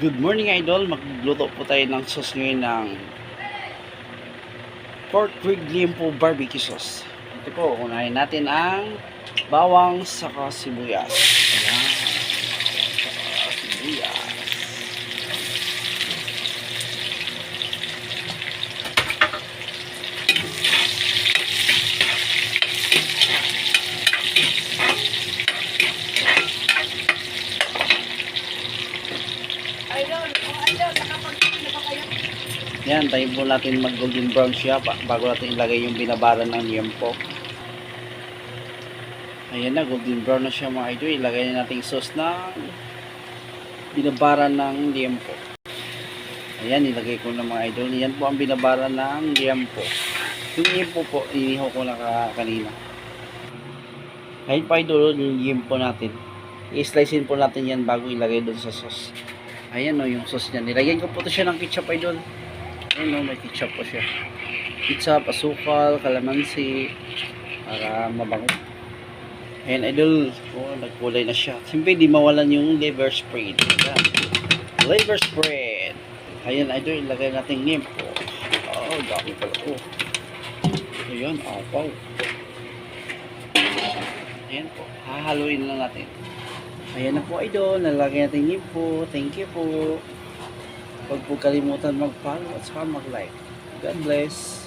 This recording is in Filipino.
Good morning idol, magluto po tayo ng sauce ngayon ng pork rib limpo barbecue sauce. Ito po, unahin natin ang bawang saka sibuyas. Ayan, saka sibuyas. Yan, tayo po natin mag golden brown siya bago natin ilagay yung binabaran ng liempo. Ayan na, golden brown na siya mga idol. Ilagay na natin sauce na binabaran ng liempo. Ayan, ilagay ko na mga idol. Yan po ang binabaran ng liempo. Yung liempo po, inihaw ko na kanina. Ayun pa idol, yung liempo natin. I-slicein po natin yan bago ilagay doon sa sauce. Ayan o, yung sauce niya. Nilagyan ko po ito siya ng ketchup idol. Ayan o, may ketchup po siya. Ketchup, asukal, kalamansi, para mabango. Ayan idol, nagkulay na siya. Siyempre di mawalan yung liver spread. Ayan. Liver spread. Ayan idol, ilagay natin liempo. Oh, dami pala po. Ayan, apaw. Ayan po, hahaluin lang natin. Ayan na po idol, nalagay natin liempo. Thank you po. Huwag po kalimutan mag-follow at saka mag-like. God bless.